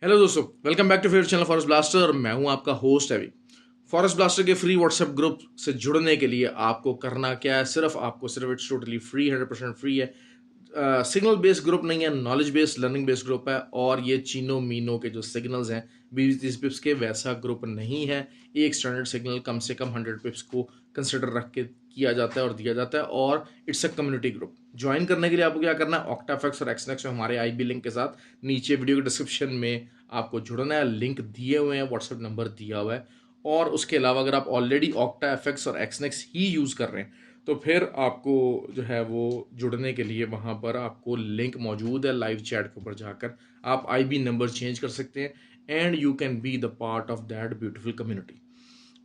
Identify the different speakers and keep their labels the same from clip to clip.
Speaker 1: Hello दोस्तों, welcome back to favourite channel Forex Blaster और मैं हूं आपका होस्ट अभी। फॉरेस्ट ब्लास्टर के फ्री व्हाट्सएप ग्रुप से जुड़ने के लिए आपको करना क्या है, सिर्फ इट्स टोटली फ्री, 100% फ्री है। सिग्नल बेस्ड ग्रुप नहीं है, knowledge based learning based group है। और ये चीनो मीनो के जो सिग्नल्स हैं 20-30 पिप्स के, वैसा ग्रुप नहीं है। एक स्टैंडर्ड सिग्नल कम से कम 100 पिप्स को कंसिडर रख के किया जाता है और दिया जाता है। और it's a community group. Join करने के लिए आपको क्या करना है, ऑक्टाफेक्स और एक्सनेक्स में हमारे आईबी लिंक के साथ नीचे वीडियो के डिस्क्रिप्शन में आपको जुड़ना है। लिंक दिए हुए हैं, व्हाट्सएप नंबर दिया हुआ है। और उसके अलावा अगर आप ऑलरेडी ऑक्टा एफेक्स और एक्सनेक्स ही यूज़ कर रहे हैं तो फिर आपको जो है वो जुड़ने के लिए वहाँ पर आपको लिंक मौजूद है। लाइव चैट के ऊपर जाकर आप आईबी नंबर चेंज कर सकते हैं and you can be the part of that beautiful community.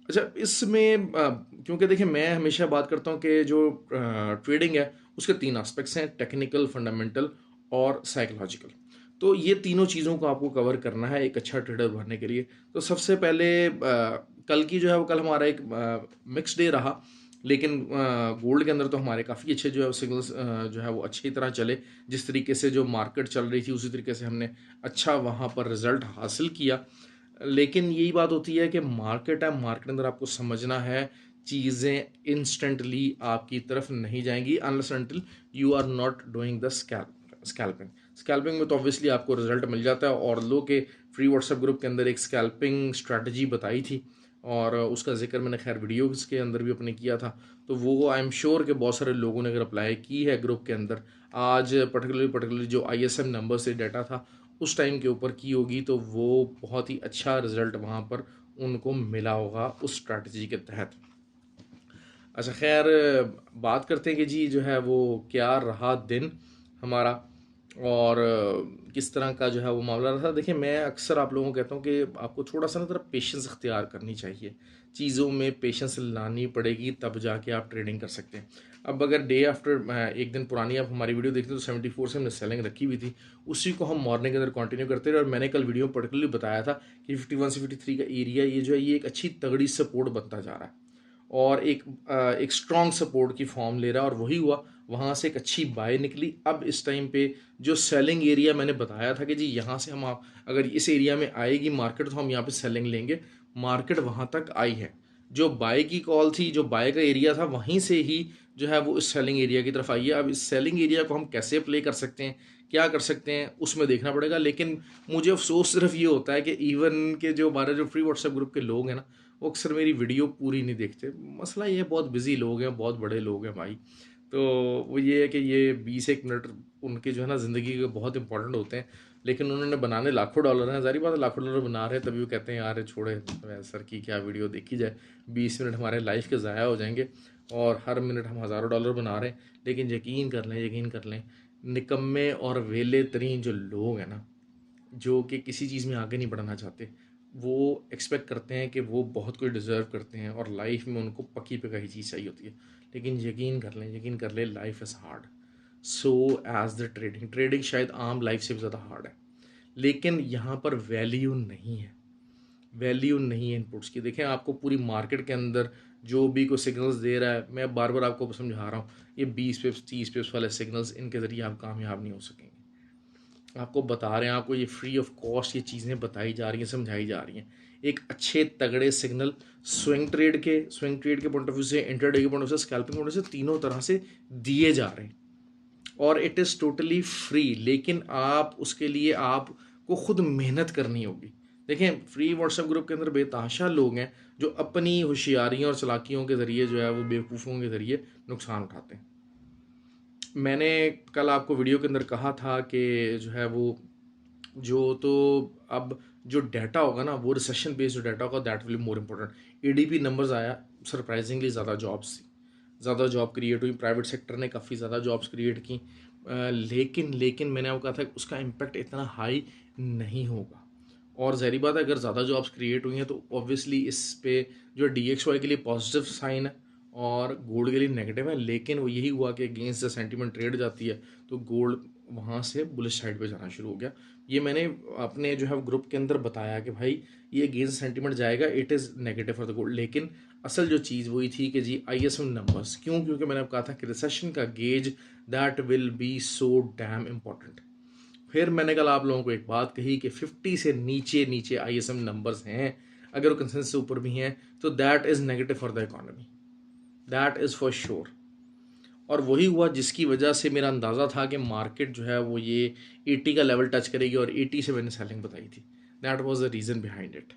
Speaker 1: अच्छा, इसमें क्योंकि देखिए मैं हमेशा बात करता हूँ कि जो ट्रेडिंग है उसके तीन एस्पेक्ट्स हैं, टेक्निकल, फंडामेंटल और साइकोलॉजिकल। तो ये तीनों चीज़ों को आपको कवर करना है एक अच्छा ट्रेडर बनने के लिए। तो सबसे पहले कल की जो है वो, कल हमारा एक मिक्स डे रहा, लेकिन गोल्ड के अंदर तो हमारे काफ़ी अच्छे जो है सिग्नल्स जो है वो अच्छी तरह चले। जिस तरीके से जो मार्केट चल रही थी उसी तरीके से हमने अच्छा वहाँ पर रिजल्ट हासिल किया। लेकिन यही बात होती है कि मार्केट है, मार्केट के अंदर आपको समझना है चीज़ें इंस्टेंटली आपकी तरफ नहीं जाएंगी unless until you are not doing the scalping. Scalping में तो ऑब्वियसली आपको रिजल्ट मिल जाता है। और लो के फ्री व्हाट्सएप ग्रुप के अंदर एक स्कैल्पिंग स्ट्रैटेजी बताई थी और उसका जिक्र मैंने खैर वीडियोज़ के अंदर भी अपने किया था। तो वो आई एम श्योर कि बहुत सारे लोगों ने अगर अप्लाई की है ग्रुप के अंदर, आज पर्टिकुलरली जो आईएसएम नंबर से डाटा था उस टाइम के ऊपर की होगी, तो वो बहुत ही अच्छा रिजल्ट वहाँ पर उनको मिला होगा उस स्ट्रैटेजी के तहत। अच्छा खैर, बात करते हैं कि जी जो है वो क्या रहा दिन हमारा और किस तरह का जो है वो मामला रहा। देखिए मैं अक्सर आप लोगों को कहता हूँ कि आपको थोड़ा सा ना तरह पेशेंस इख्तियार करनी चाहिए। चीज़ों में पेशेंस लानी पड़ेगी तब जाके आप ट्रेडिंग कर सकते हैं। अब अगर डे आफ्टर एक दिन पुरानी आप हमारी वीडियो देखते हैं तो 74 से हमने सेलिंग रखी हुई थी, उसी को हम मॉर्निंग के अंदर कंटिन्यू करते रहे। और मैंने कल वीडियो में पर्टिकुलरली बताया था कि 51 से 53 का एरिया ये जो है ये एक अच्छी तगड़ी सपोर्ट बनता जा रहा है और एक स्ट्रॉन्ग सपोर्ट की फॉर्म ले रहा है। और वही हुआ, वहाँ से एक अच्छी बाय निकली। अब इस टाइम पे जो सेलिंग एरिया मैंने बताया था कि जी यहाँ से हम आप अगर इस एरिया में आएगी मार्केट तो हम यहाँ पे सेलिंग लेंगे, मार्केट वहाँ तक आई है। जो बाय की कॉल थी, जो बाय का एरिया था, वहीं से ही जो है वो इस सेलिंग एरिया की तरफ आई है। अब इस सेलिंग एरिया को हम कैसे प्ले कर सकते हैं, क्या कर सकते हैं, उसमें देखना पड़ेगा। लेकिन मुझे अफसोस सिर्फ ये होता है कि इवन के जो हमारे जो फ्री व्हाट्सएप ग्रुप के लोग हैं ना, वो अक्सर मेरी वीडियो पूरी नहीं देखते। मसला ये है, बहुत बिजी लोग हैं, बहुत बड़े लोग हैं भाई। तो वो ये है कि ये 20 एक मिनट उनके जो है ना ज़िंदगी के बहुत इंपॉर्टेंट होते हैं। लेकिन उन्होंने बनाने लाखों डॉलर हैं, जारी बात है लाखों डॉलर बना रहे हैं, तभी वो कहते हैं यार छोड़े सर की क्या वीडियो देखी जाए, 20 मिनट हमारे लाइफ के ज़ाया हो जाएंगे और हर मिनट हम हज़ारों डॉलर बना रहे हैं। लेकिन यकीन कर लें, निकम्मे और वेले तरीन जो लोग हैं ना, जो कि किसी चीज़ में आगे नहीं बढ़ना चाहते, वो एक्सपेक्ट करते हैं कि वो बहुत कुछ डिज़र्व करते हैं और लाइफ में उनको पकी पकाई चीज़ चाहिए होती है। लेकिन यकीन कर लें life is hard. So as the trading शायद आम लाइफ से भी ज़्यादा हार्ड है। लेकिन यहाँ पर वैल्यू नहीं है इनपुट्स की। देखें, आपको पूरी मार्केट के अंदर जो भी कोई सिग्नल्स दे रहा है, मैं बार बार आपको समझा रहा हूँ, ये 20 पिप्स 30 पिप्स वाले सिग्नल्स, इनके ज़रिए आप कामयाब नहीं हो सकेंगे। आपको बता रहे हैं, आपको ये फ्री ऑफ कॉस्ट ये चीज़ें बताई जा रही हैं, समझाई जा रही हैं। एक अच्छे तगड़े सिग्नल स्विंग ट्रेड के पॉइंट ऑफ व्यू से, इंटरडे के पॉइंट ऑफ व्यू से, स्कैल्पिंग पॉइंट ऑफ व्यू से, तीनों तरह से दिए जा रहे हैं और इट इज़ टोटली फ्री। लेकिन आप उसके लिए आपको खुद मेहनत करनी होगी। देखें, फ्री व्हाट्सएप ग्रुप के अंदर बेताशा लोग हैं जो अपनी होशियारियों और चलाकियों के ज़रिए जो है वो बेवकूफ़ों के ज़रिए नुकसान उठाते हैं। मैंने कल आपको वीडियो के अंदर कहा था कि जो है वो जो तो अब जो डाटा होगा ना, वो रिसेशन बेस्ड जो डाटा होगा that will be more important. ADP numbers आया, सरप्राइजिंगली ज़्यादा जॉब्स थी, ज़्यादा जॉब क्रिएट हुई, प्राइवेट सेक्टर ने काफ़ी ज़्यादा जॉब्स क्रिएट की। लेकिन मैंने आपको कहा था उसका इम्पैक्ट इतना हाई नहीं होगा। और ज़ाहिर बात है, अगर ज़्यादा जॉब्स क्रिएट हुई हैं तो ऑब्वियसली इस पे जो DXY के लिए पॉजिटिव साइन है और गोल्ड के लिए नेगेटिव है। लेकिन वो यही हुआ कि अगेंस्ट द सेंटीमेंट ट्रेड जाती है तो गोल्ड वहाँ से बुलिश साइड पे जाना शुरू हो गया। ये मैंने अपने जो है ग्रुप के अंदर बताया कि भाई ये अगेंस्ट सेंटीमेंट जाएगा, it is negative for the gold. लेकिन असल जो चीज़ वही थी कि जी ISM नंबर्स, क्योंकि मैंने कहा था कि रिसेशन का gauge that will B so damn important. फिर मैंने कल आप लोगों को एक बात कही कि 50 से नीचे नीचे आईएसएम नंबर्स हैं, अगर वो कंसेंसस से ऊपर भी हैं तो that is negative for the economy, that is for sure. और वही हुआ जिसकी वजह से मेरा अंदाज़ा था कि मार्केट जो है वो ये 80 का लेवल टच करेगी, और 80 से मैंने सेलिंग बताई थी। That was the reason behind it,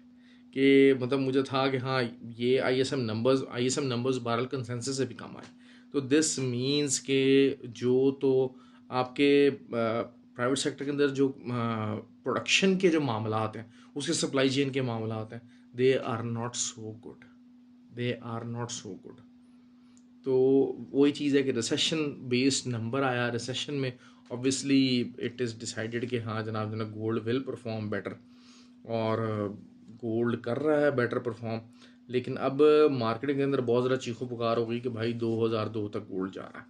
Speaker 1: कि मतलब मुझे था कि हाँ ये आईएसएम नंबर्स बहरहाल कंसेंसस से भी कम आए, तो दिस मीन्स के जो तो आपके प्राइवेट सेक्टर के अंदर जो प्रोडक्शन के जो मामलात हैं, उसके सप्लाई चेन के मामलात हैं, they are not so good, they are not so good. तो वही चीज़ है कि रिसेशन बेस्ड नंबर आया, रिसेशन में ऑब्वियसली इट इज़ डिसाइडेड कि हाँ जनाब गोल्ड विल परफॉर्म बेटर, और गोल्ड कर रहा है बेटर परफॉर्म। लेकिन अब मार्केट के अंदर बहुत ज़्यादा चीखो पुकार हो गई कि भाई 2002 तक गोल्ड जा रहा है।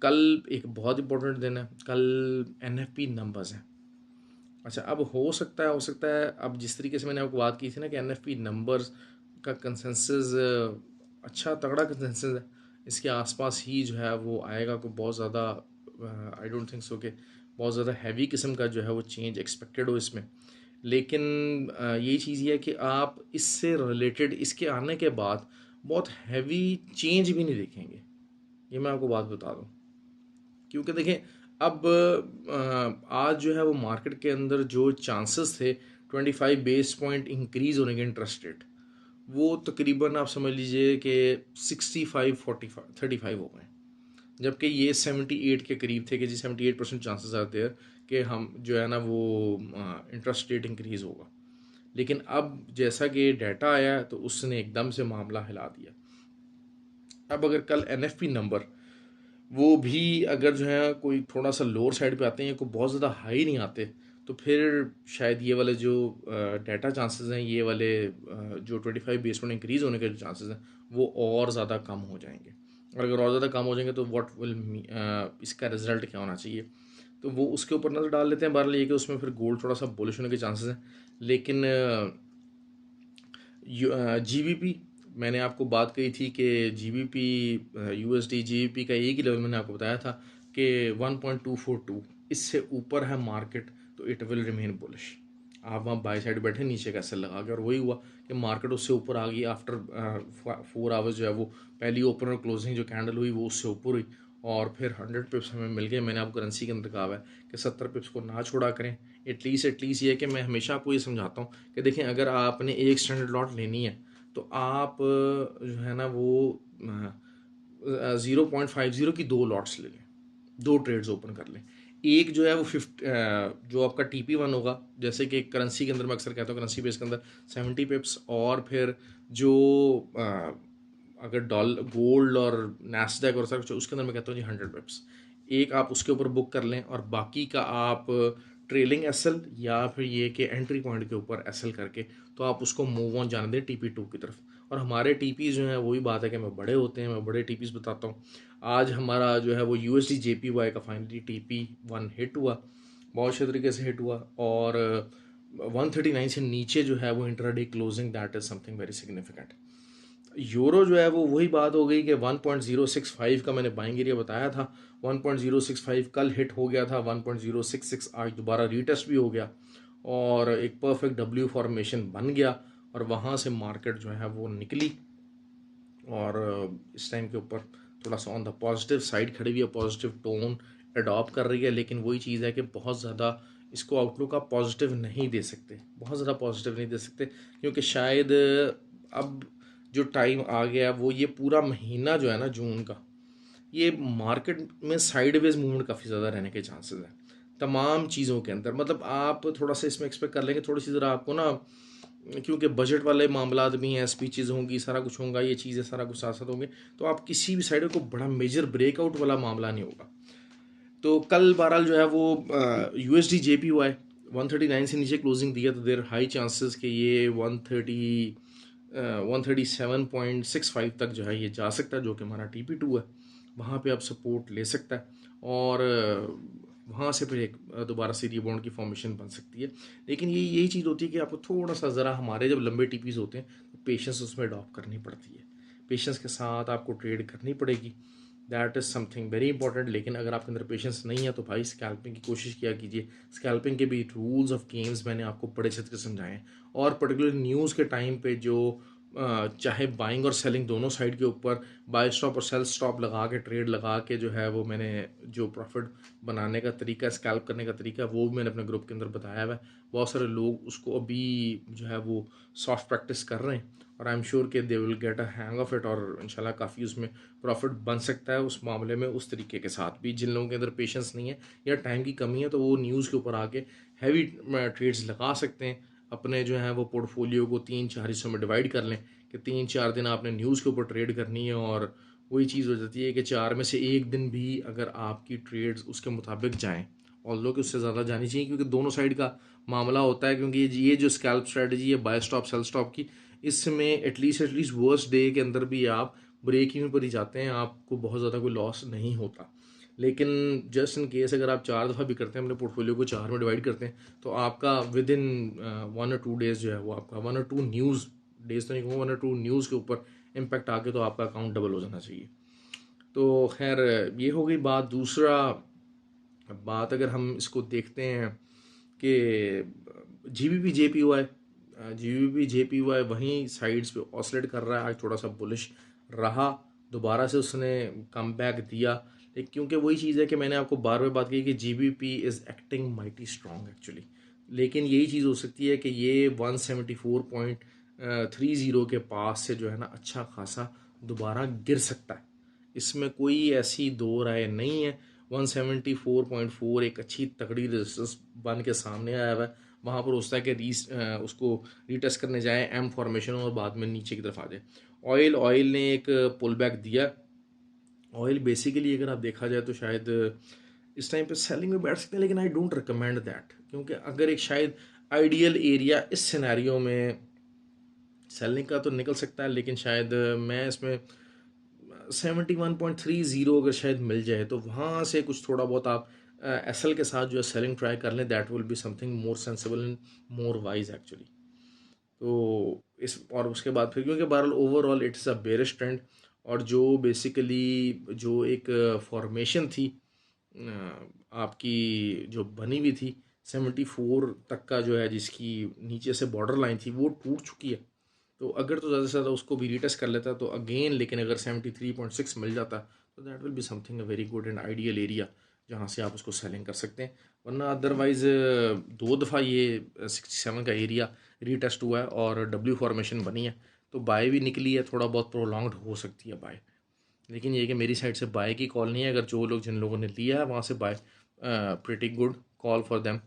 Speaker 1: कल एक बहुत इंपॉर्टेंट दिन है, कल एनएफपी नंबर्स हैं। अच्छा, अब हो सकता है अब जिस तरीके से मैंने आपको बात की थी ना कि एनएफपी नंबर्स का कंसेंसस अच्छा तगड़ा कंसेंसस है, इसके आसपास ही जो है वो आएगा, को बहुत ज़्यादा आई डोंट थिंक सो कि बहुत ज़्यादा हैवी किस्म का जो है वो चेंज एक्सपेक्टेड हो इसमें। लेकिन यही चीज़ ये है कि आप इससे रिलेटेड इसके आने के बाद बहुत हैवी चेंज भी नहीं देखेंगे, ये मैं आपको बात बता दूं। क्योंकि देखें अब आज जो है वो मार्केट के अंदर जो चांसेस थे 25 बेस पॉइंट इंक्रीज होने के इंटरेस्ट रेट, वो तकरीबन आप समझ लीजिए कि 65-45-35 हो गए, जबकि ये 78 के करीब थे कि जी 78% चांसेस आते हैं कि हम जो है ना वो इंटरेस्ट रेट इंक्रीज़ होगा। लेकिन अब जैसा कि डाटा आया तो उसने एकदम से मामला हिला दिया। अब अगर कल एनएफपी नंबर वो भी अगर जो है कोई थोड़ा सा लोअर साइड पे आते हैं, कोई बहुत ज़्यादा हाई नहीं आते, तो फिर शायद ये वाले जो डाटा चांसेस हैं, ये वाले जो 25 बेस पॉइंट इंक्रीज़ होने के जो चांसेस हैं वो और ज़्यादा कम हो जाएंगे। और अगर और ज़्यादा कम हो जाएंगे तो व्हाट विल इसका रिजल्ट क्या होना चाहिए, तो वो उसके ऊपर नज़र डाल लेते हैं। बहरहाल ये कि उसमें फिर गोल्ड थोड़ा सा बुलिश होने के चांसेस हैं। लेकिन जीबीपी, मैंने आपको बात कही थी कि जीबीपी यूएसडी जीबीपी का एक ही लेवल मैंने आपको बताया था कि 1.242, इससे ऊपर है मार्केट तो इट विल रिमेन बुलिश। आप वहाँ बाई साइड बैठे नीचे का सेल लगा के, और वही हुआ कि मार्केट उससे ऊपर आ गई। आफ्टर 4 आवर्स जो है वो पहली ओपन और क्लोजिंग जो कैंडल हुई वो उससे ऊपर हुई, और फिर 100 पिप्स हमें मिल गए। मैंने आपको करेंसी के अंदर कहा है कि 70 पिप्स को ना छोड़ा करें। एटलीस्ट ये है कि मैं हमेशा आपको ये समझाता हूँ कि देखें अगर आपने एक स्टैंडर्ड लॉट लेनी है तो आप जो है ना वो 0.50 की 2 लॉट्स ले लें, 2 ट्रेड्स ओपन कर लें। एक जो है वो 50 जो आपका TP1 होगा, जैसे कि करेंसी के अंदर मैं अक्सर कहता हूँ करेंसी बेस के अंदर 70 पिप्स, और फिर जो अगर गोल्ड और नैस्डैक और सब उसके अंदर मैं कहता हूँ जी 100 पिप्स। एक आप उसके ऊपर बुक कर लें, और बाकी का आप ट्रेलिंग एसएल या फिर ये कि एंट्री पॉइंट के ऊपर एसएल करके तो आप उसको मूव ऑन जाने दें TP2 की तरफ। और हमारे टीपीज जो हैं वही बात है कि मैं बड़े होते हैं, मैं बड़े टीपीज बताता हूँ। आज हमारा जो है वो USD JPY का फाइनली TP1 हिट हुआ, बहुत अच्छे तरीके से हिट हुआ, और 139 से नीचे जो है वो intraday closing, that is something very significant. Euro जो है वो वही बात हो गई कि 1.065 का मैंने बाइंग एरिया बताया था, 1.065 कल हिट हो गया था, 1.066 आज दोबारा रीटेस्ट भी हो गया, और एक परफेक्ट W फॉर्मेशन बन गया, और वहाँ से मार्केट जो है वो निकली, और इस टाइम के ऊपर थोड़ा सा ऑन द पॉजिटिव साइड खड़ी हुई है, पॉजिटिव टोन अडॉप्ट कर रही है। लेकिन वही चीज़ है कि बहुत ज़्यादा इसको आउटलुक आप पॉजिटिव नहीं दे सकते, बहुत ज़्यादा पॉजिटिव नहीं दे सकते, क्योंकि शायद अब जो टाइम आ गया वो ये पूरा महीना जो है ना जून का, ये मार्केट में साइडवेज मूवमेंट काफ़ी ज़्यादा रहने के चांसेस हैं तमाम चीज़ों के अंदर। मतलब आप थोड़ा सा इसमें एक्सपेक्ट कर लेंगे, थोड़ी सी ज़रा आपको ना, क्योंकि बजट वाले मामला भी हैं, स्पीचेज़ होंगी, सारा कुछ होगा, ये चीज़ें सारा कुछ साथ साथ होंगे, तो आप किसी भी साइड को बड़ा मेजर ब्रेकआउट वाला मामला नहीं होगा। तो कल बहरहाल जो है वो USD JPY 139 से नीचे क्लोजिंग दिया, तो देर हाई चांसेस कि ये 137.65 तक जो है ये जा सकता है, जो कि हमारा TP2 है, वहाँ पे आप सपोर्ट ले सकता है, और वहाँ से फिर एक दोबारा से रीबाउंड की फॉर्मेशन बन सकती है। लेकिन यही चीज़ होती है कि आपको थोड़ा सा ज़रा, हमारे जब लंबे TPs होते हैं तो पेशेंस उसमें अडॉप्ट करनी पड़ती है, पेशेंस के साथ आपको ट्रेड करनी पड़ेगी। That is something very important. लेकिन अगर आपके अंदर पेशेंस नहीं है तो भाई स्कैल्पिंग की कोशिश किया कीजिए। स्कैल्पिंग के भी रूल्स ऑफ गेम्स मैंने आपको बड़े अच्छे से समझाए हैं। और पर्टिकुलर न्यूज़ के टाइम पे जो चाहे बाइंग और सेलिंग दोनों साइड के ऊपर बाय स्टॉप और सेल स्टॉप लगा के ट्रेड लगा के जो है वो मैंने जो प्रॉफिट बनाने का तरीका, स्कैल्प करने का तरीका, वो भी मैंने अपने ग्रुप के अंदर बताया हुआ है। बहुत सारे लोग उसको अभी जो है वो सॉफ्ट प्रैक्टिस कर रहे हैं और आई एम श्योर कि they will get a hang of it और इंशाल्लाह काफ़ी उसमें प्रॉफिट बन सकता है उस मामले में। उस तरीके के साथ भी जिन लोगों के अंदर पेशेंस नहीं है या टाइम की कमी है तो वो न्यूज़ के ऊपर आके हैवी ट्रेड्स लगा सकते हैं। अपने जो है वो पोर्टफोलियो को 3-4 हिस्सों में डिवाइड कर लें कि 3-4 दिन आपने न्यूज़ के ऊपर ट्रेड करनी है और वही चीज़ हो जाती है कि 4 में से एक दिन भी अगर आपकी ट्रेड्स उसके मुताबिक जाएँ, ऑल्दो कि उससे ज़्यादा जानी चाहिए क्योंकि दोनों साइड का मामला होता है। क्योंकि ये जो स्कैल्प स्ट्रेटजी है बाय स्टॉप सेल स्टॉप की, इसमें एटलीस्ट वर्स्ट डे के अंदर भी आप ब्रेक इवन पर ही जाते हैं, आपको बहुत ज़्यादा कोई लॉस नहीं होता। लेकिन जस्ट इन केस अगर आप 4 दफ़ा भी करते हैं अपने पोर्टफोलियो को 4 में डिवाइड करते हैं तो आपका विद इन 1 और 2 डेज़ जो है वो आपका 1 और 2 न्यूज़ डेज़ तो नहीं कहूँगा, 1 और 2 न्यूज़ के ऊपर इम्पैक्ट आके तो आपका अकाउंट डबल हो जाना चाहिए। तो खैर ये हो गई बात। दूसरा बात अगर हम इसको देखते हैं कि G B P J P Y वहीं साइड्स पे ऑसलेट कर रहा है। आज थोड़ा सा बुलिश रहा, दोबारा से उसने कम बैक दिया। लेकिन क्योंकि वही चीज़ है कि मैंने आपको बार बार बात की कि G B P is acting mighty strong actually. लेकिन यही चीज़ हो सकती है कि ये 174.30 के पास से जो है ना अच्छा खासा दोबारा गिर सकता है। इसमें कोई ऐसी दो राय नहीं है। 174.4 एक अच्छी तगड़ी रेजिस्टेंस बन के सामने आया हुआ है। वहाँ पर होता है कि उसको रीटेस्ट करने जाए एम फॉर्मेशन और बाद में नीचे की तरफ आ जाए। ऑयल ने एक पुल बैक दिया। ऑयल बेसिकली अगर आप देखा जाए तो शायद इस टाइम पे सेलिंग में बैठ सकते हैं, लेकिन आई डोंट रिकमेंड दैट। क्योंकि अगर एक शायद आइडियल एरिया इस सिनेरियो में सेलिंग का तो निकल सकता है, लेकिन शायद मैं इसमें 71.30 अगर शायद मिल जाए तो वहाँ से कुछ थोड़ा बहुत आप एस एल के साथ जो है सेलिंग ट्राई कर लें। That will be something more sensible and more wise actually. तो इस और उसके बाद फिर क्योंकि बहरहाल overall it's a bearish trend और जो बेसिकली जो एक फॉर्मेशन थी आपकी जो बनी हुई थी 74 तक का जो है जिसकी नीचे से बॉर्डर लाइन थी वो टूट चुकी है। तो अगर तो ज़्यादा से ज़्यादा उसको भी रीटेस्ट कर लेता तो अगेन, लेकिन अगर 73.6 मिल जाता तो that will be something a very good and ideal area जहाँ से आप उसको सेलिंग कर सकते हैं। वरना अदरवाइज़ 2 दफ़ा ये 67 का एरिया रीटेस्ट हुआ है और डब्ल्यू फॉर्मेशन बनी है तो बाय भी निकली है, थोड़ा बहुत प्रोलॉन्ग्ड हो सकती है बाय। लेकिन ये कि मेरी साइड से बाय की कॉल नहीं है। अगर जो लोग जिन लोगों ने लिया है वहाँ से bye, pretty good call for them.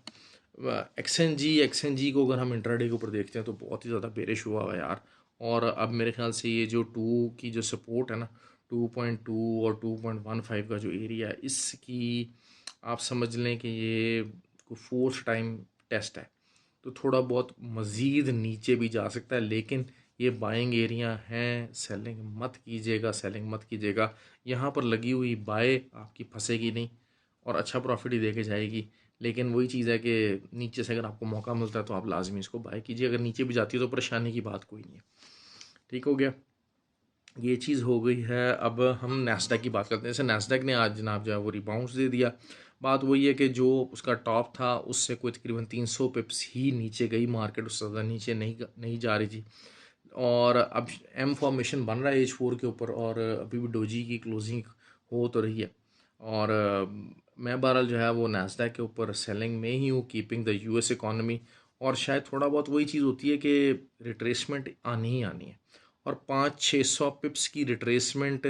Speaker 1: एक्सएनजी को अगर हम इंट्राडे के ऊपर देखते हैं तो बहुत ही ज़्यादा बेरिश हुआ है यार। और अब मेरे ख्याल से ये जो 2 की जो सपोर्ट है ना, 2.2 और 2.15 का जो एरिया है इसकी आप समझ लें कि ये फोर्थ टाइम टेस्ट है। तो थोड़ा बहुत मज़ीद नीचे भी जा सकता है, लेकिन ये बाइंग एरिया हैं। सेलिंग मत कीजिएगा, सेलिंग मत कीजिएगा। यहाँ पर लगी हुई बाय आपकी फंसेगी नहीं और अच्छा प्रॉफिट ही दे के जाएगी। लेकिन वही चीज़ है कि नीचे से अगर आपको मौका मिलता है तो आप लाजमी इसको बाय कीजिए। अगर नीचे भी जाती है तो परेशानी की बात कोई नहीं है। ठीक हो गया, ये चीज़ हो गई है। अब हम नैस्डैक की बात करते हैं। जैसे नैस्डैक ने आज जनाब जो है वो रिबाउंड्स दे दिया। बात वही है कि जो उसका टॉप था उससे कोई तकरीबन 300 पिप्स ही नीचे गई मार्केट, उससे ज़्यादा नीचे नहीं जा रही थी। और अब एम फॉर्मेशन बन रहा है H4 के ऊपर और अभी भी डोजी की क्लोजिंग हो तो रही है। और मैं बहरहाल जो है वो नैस्डैक के ऊपर सेलिंग में ही हूँ, कीपिंग द यूएस इकॉनमी। और शायद थोड़ा बहुत वही चीज़ होती है कि रिट्रेसमेंट आनी ही आनी है। और 500-600 पिप्स की रिट्रेसमेंट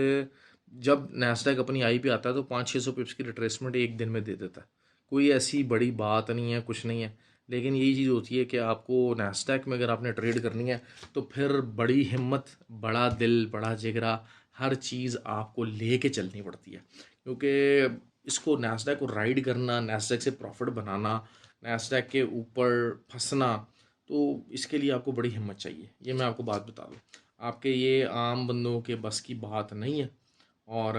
Speaker 1: जब नैस्डैक अपनी आई पे आता है तो 500-600 पिप्स की रिट्रेसमेंट एक दिन में दे देता है। कोई ऐसी बड़ी बात नहीं है, कुछ नहीं है। लेकिन यही चीज़ होती है कि आपको नैस्डैक में अगर आपने ट्रेड करनी है तो फिर बड़ी हिम्मत, बड़ा दिल, बड़ा जिगरा, हर चीज़ आपको लेके चलनी पड़ती है। क्योंकि इसको नैस्डैक को राइड करना, नैस्डैक से प्रॉफिट बनाना, नैस्डैक के ऊपर फंसना, तो इसके लिए आपको बड़ी हिम्मत चाहिए। ये मैं आपको बात बता दूँ, आपके ये आम बंदों के बस की बात नहीं है। और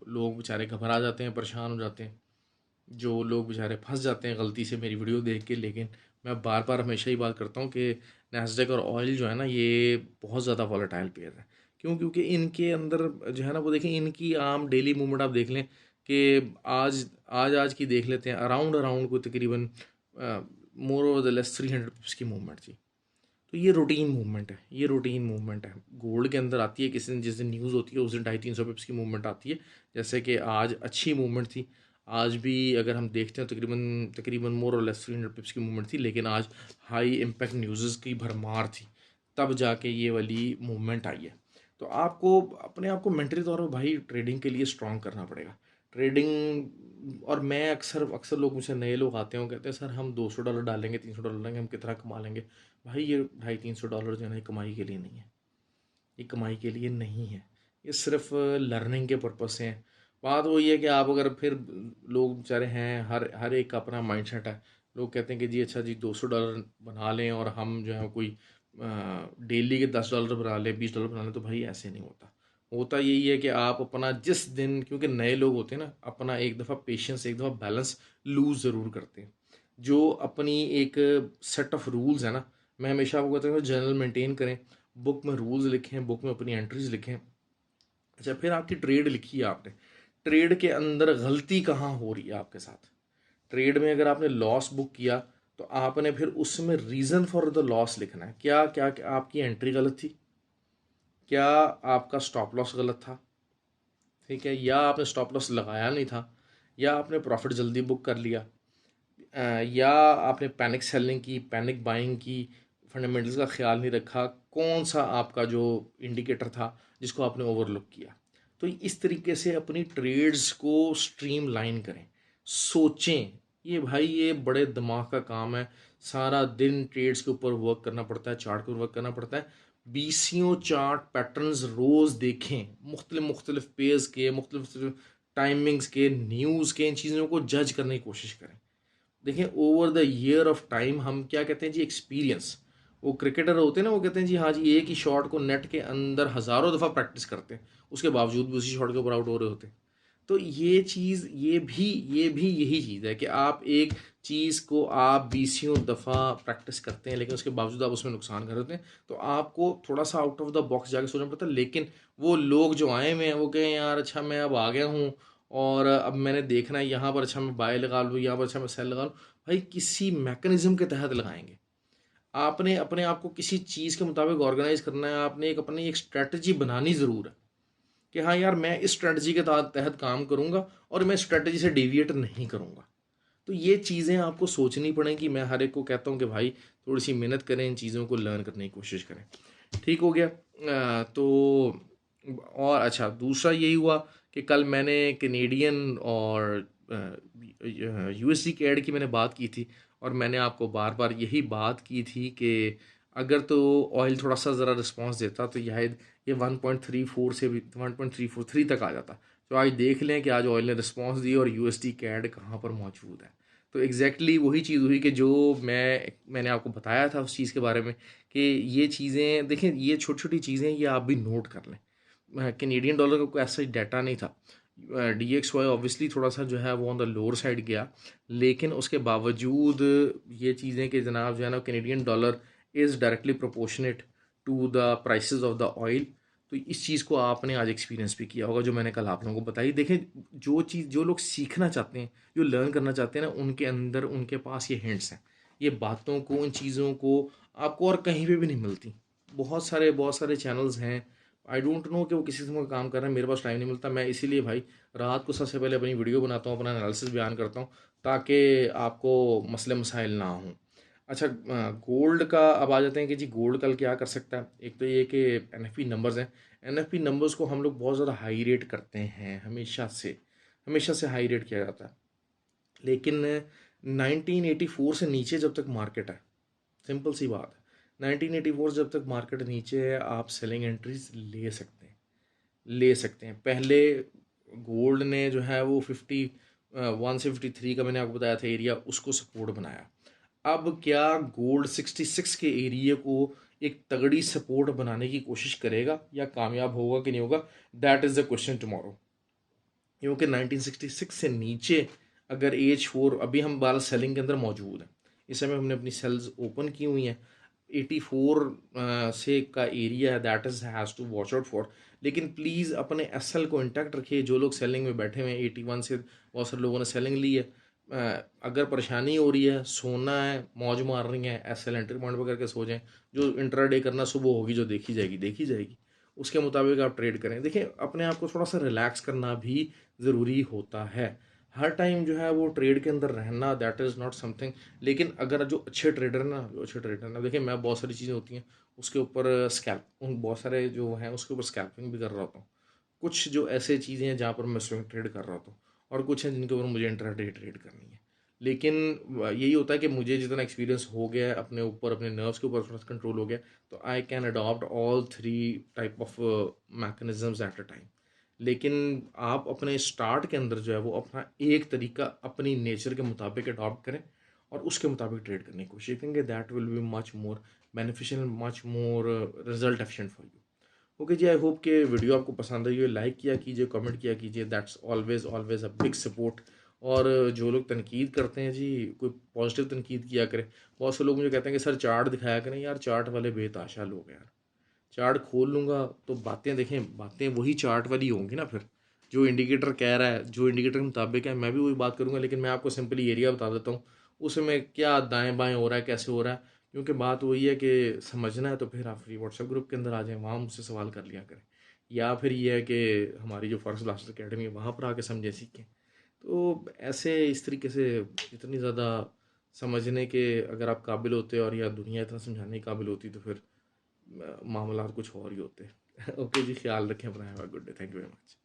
Speaker 1: लोग बेचारे घबरा जाते हैं, परेशान हो जाते हैं। जो लोग बेचारे फंस जाते हैं गलती से मेरी वीडियो देख के। लेकिन मैं बार बार हमेशा ही बात करता हूँ कि नैस्डैक और ऑयल जो है ना ये बहुत ज़्यादा वॉलेटाइल पेयर है। क्यों? क्योंकि इनके अंदर जो है ना वो देखें, इनकी आम डेली मूवमेंट आप देख लें कि आज की देख लेते हैं, अराउंड अराउंड को तकरीबन मोर ओवर द लेस 300 पिप्स की मूवमेंट थी। तो ये रूटीन मूवमेंट है, ये रूटीन मूवमेंट है। गोल्ड के अंदर आती है किसी दिन, जिस दिन न्यूज़ होती है उस दिन 250-300 पिप्स की मूवमेंट आती है। जैसे कि आज अच्छी मूवमेंट थी, आज भी अगर हम देखते हैं तकरीबन तकरीबन मोर और लेस 300 पिप्स की मूवमेंट थी, लेकिन आज हाई इम्पैक्ट न्यूज़ की भरमार थी, तब जाके ये वाली मूवमेंट आई है। तो आपको अपने आप को मेंटली तौर पर भाई ट्रेडिंग के लिए स्ट्रॉन्ग करना पड़ेगा। ट्रेडिंग, और मैं अक्सर अक्सर लोग मुझसे, नए लोग आते हैं, वो कहते हैं सर हम $200 डालेंगे, $300 डालेंगे, हम कितना कमा लेंगे। भाई ये $250-300 जो है ना, ये कमाई के लिए नहीं है, ये कमाई के लिए नहीं है, ये सिर्फ लर्निंग के पर्पस से है। बात वही है कि आप अगर फिर, लोग बेचारे हैं, हर हर एक का अपना माइंडसेट है। लोग कहते हैं कि जी अच्छा जी $200 बना लें और हम जो है कोई डेली के $10 बना लें, $20 बना लें, तो भाई ऐसे नहीं होता। होता यही है कि आप अपना जिस दिन, क्योंकि नए लोग होते हैं ना, अपना एक दफ़ा पेशेंस, एक दफ़ा बैलेंस लूज़ ज़रूर करते हैं। जो अपनी एक सेट ऑफ रूल्स है ना, मैं हमेशा आपको कहता हूँ जर्नल मेंटेन करें, बुक में रूल्स लिखें, बुक में अपनी एंट्रीज लिखें। अच्छा, फिर आपकी ट्रेड लिखी है आपने, ट्रेड के अंदर गलती कहाँ हो रही है आपके साथ। ट्रेड में अगर आपने लॉस बुक किया, तो आपने फिर उसमें रीज़न फॉर द लॉस लिखना है। क्या आपकी एंट्री गलत थी, क्या आपका स्टॉप लॉस गलत था, ठीक है, या आपने स्टॉप लॉस लगाया नहीं था, या आपने प्रॉफिट जल्दी बुक कर लिया, या आपने पैनिक सेलिंग की, पैनिक बाइंग की, फंडामेंटल्स का ख्याल नहीं रखा, कौन सा आपका जो इंडिकेटर था जिसको आपने ओवरलुक किया। तो इस तरीके से अपनी ट्रेड्स को स्ट्रीम लाइन करें, सोचें। ये भाई ये बड़े दिमाग का काम है, सारा दिन ट्रेड्स के ऊपर वर्क करना पड़ता है, चार्ट के ऊपर वर्क करना पड़ता है। बीसियों चार्ट पैटर्न्स रोज़ देखें, मुख्तलिफ पेयर्स के, मुख्तलिफ टाइमिंग्स के, न्यूज़ के, इन चीज़ों को जज करने की कोशिश करें। देखें, over the year of time हम क्या कहते हैं जी, एक्सपीरियंस। वो क्रिकेटर होते हैं ना, वो कहते हैं जी हाँ जी, एक ही शॉट को नेट के अंदर हज़ारों दफ़ा प्रैक्टिस करते हैं, उसके बावजूद भी उसी शॉट के ऊपर आउट हो रहे होते हैं। तो ये चीज़, ये भी यही चीज़ है कि आप एक चीज़ को आप बीसियों दफ़ा प्रैक्टिस करते हैं, लेकिन उसके बावजूद आप उसमें नुकसान कर देते हैं। तो आपको थोड़ा सा आउट ऑफ द बॉक्स जाके सोचना पड़ता है। लेकिन वो लोग जो आए हुए हैं, वो कहें यार अच्छा मैं अब आ गया हूँ, और अब मैंने देखना है यहाँ पर, अच्छा मैं बाय लगा लूँ, यहाँ पर अच्छा मैं सेल लगा लूँ। भाई किसी मैकेनिज्म के तहत लगाएंगे। आपने अपने आप को किसी चीज़ के मुताबिक ऑर्गेनाइज करना है, आपने एक अपनी एक स्ट्रेटजी बनानी ज़रूर है कि हाँ यार मैं इस स्ट्रेटजी के तहत काम करूँगा, और मैं स्ट्रेटजी से डेविएट नहीं करूँगा। तो ये चीज़ें आपको सोचनी पड़ेंगी। मैं हर एक को कहता हूँ कि भाई थोड़ी सी मेहनत करें, इन चीज़ों को लर्न करने की कोशिश करें। ठीक हो गया। तो और अच्छा, दूसरा यही हुआ कि कल मैंने कैनेडियन और यूएसडी के ऐड की मैंने बात की थी, और मैंने आपको बार बार यही बात की थी कि अगर तो ऑयल थोड़ा सा ज़रा रिस्पॉन्स देता, तो शायद ये 1.34 से भी 1.343 तक आ जाता। तो आज देख लें कि आज ऑयल ने रिस्पॉन्स दी और यूएसडी कैड कहाँ पर मौजूद है। तो एग्जैक्टली वही चीज़ हुई कि जो मैंने आपको बताया था उस चीज़ के बारे में, कि ये चीज़ें देखें, ये छोटी छोटी चीज़ें, ये आप भी नोट कर लें। कैनेडियन डॉलर का कोई ऐसा डाटा नहीं था। DXY ऑब्वियसली थोड़ा सा जो है वो ऑन द लोअर साइड गया, लेकिन उसके बावजूद ये चीज़ें कि जनाब जो है ना, Canadian dollar is directly proportionate to the prices of the oil. तो इस चीज़ को आपने आज एक्सपीरियंस भी किया होगा, जो मैंने कल आप लोगों को बताई। देखें, जो चीज़ जो लोग सीखना चाहते हैं, जो लर्न करना चाहते हैं ना, उनके अंदर उनके पास ये हिंट्स हैं, ये बातों को, इन चीज़ों को आपको और कहीं पे भी नहीं मिलती। बहुत सारे चैनल्स हैं। आई डोंट नो कि वो किसी किस्म का काम कर रहे हैं, मेरे पास टाइम नहीं मिलता। मैं इसीलिए भाई रात को सबसे पहले अपनी वीडियो बनाता हूँ, अपना एनालिसिस बयान करता हूँ, ताकि आपको मसले मसाइल ना हों। अच्छा, गोल्ड का अब आ जाते हैं कि जी गोल्ड कल क्या कर सकता है। एक तो ये कि NFP नंबर्स हैं, NFP नंबर्स को हम लोग बहुत ज़्यादा हाई रेट करते हैं, हमेशा से हाई रेट किया जाता है। लेकिन 1984 से नीचे जब तक मार्केट है, सिंपल सी बात है, 1984 जब तक मार्केट नीचे है, आप सेलिंग एंट्रीज ले सकते हैं। पहले गोल्ड ने जो है वो 1 से 53 का मैंने आपको बताया था एरिया, उसको सपोर्ट बनाया। अब क्या गोल्ड 66 के एरिया को एक तगड़ी सपोर्ट बनाने की कोशिश करेगा, या कामयाब होगा कि नहीं होगा, that is the question tomorrow. क्योंकि 1966 से नीचे अगर H4, अभी हम बाल सेलिंग के अंदर मौजूद हैं, इस समय हमने अपनी सेल्स ओपन की हुई हैं। 84 से का एरिया है, that is has to watch out for. लेकिन प्लीज़ अपने एसएल को इंटैक्ट रखिए। जो लोग सेलिंग में बैठे हुए हैं, 81 से बहुत सारे लोगों ने सेलिंग ली है। अगर परेशानी हो रही है, सोना है, मौज मारनी है, एसएल एंट्री पॉइंट पर करके सो जाएं। जो इंट्राडे करना सुबह होगी, जो देखी जाएगी देखी जाएगी, उसके मुताबिक आप ट्रेड करें। देखिए, अपने आप को थोड़ा सा रिलैक्स करना भी ज़रूरी होता है। हर टाइम जो है वो ट्रेड के अंदर रहना, दैट इज़ नॉट समथिंग। लेकिन अगर जो अच्छे ट्रेडर ना, जो अच्छे ट्रेडर ना, देखिए मैं बहुत सारी चीज़ें होती हैं उसके ऊपर स्कैल्प, उन बहुत सारे जो हैं उसके ऊपर स्कैल्पिंग भी कर रहा होता हूँ। कुछ जो ऐसे चीज़ें हैं जहाँ पर मैं स्विंग ट्रेड कर रहा होता हूँ, और कुछ हैं जिनके ऊपर मुझे इंट्राडे ट्रेड करनी है। लेकिन यही होता है कि मुझे जितना एक्सपीरियंस हो गया है अपने ऊपर, अपने नर्व्स के ऊपर थोड़ा सा कंट्रोल हो गया, तो I can adopt all three type of mechanisms at a time. लेकिन आप अपने स्टार्ट के अंदर जो है वो अपना एक तरीका अपनी नेचर के मुताबिक अडॉप्ट करें और उसके मुताबिक ट्रेड करने की कोशिश करेंगे। That will be much more beneficial, much more result efficient for you. Okay जी, आई होप कि वीडियो आपको पसंद आई हो। लाइक किया कीजिए, कमेंट किया कीजिए, that's always always a big support. और जो लोग तनकीद करते हैं जी, कोई पॉजिटिव तनकीद किया करें। बहुत से लोग मुझे कहते हैं कि सर चार्ट दिखाया करें। यार चार्ट वाले बेताशा लोग हैं यार। चार्ट खोल लूँगा तो बातें देखें, बातें वही चार्ट वाली होंगी ना फिर। जो इंडिकेटर कह रहा है, जो इंडिकेटर के मुताबिक है, मैं भी वही बात करूँगा। लेकिन मैं आपको सिंपली एरिया बता देता हूँ, उसमें क्या दाएं बाएं हो रहा है, कैसे हो रहा है। क्योंकि बात वही है कि समझना है तो फिर आप फ्री व्हाट्सएप ग्रुप के अंदर आ जाएं, वहाँ मुझसे सवाल कर लिया करें। या फिर ये है कि हमारी जो फॉरेक्स ब्लास्टर अकेडमी है वहाँ पर आके समझें, सीखें। तो ऐसे इस तरीके से इतनी ज़्यादा समझने के अगर आप काबिल होते और या दुनिया इतना समझाने के काबिल होती, तो फिर मामला कुछ और ही होते हैं। ओके जी, ख्याल रखें अपना। Have a good day. Thank you very much.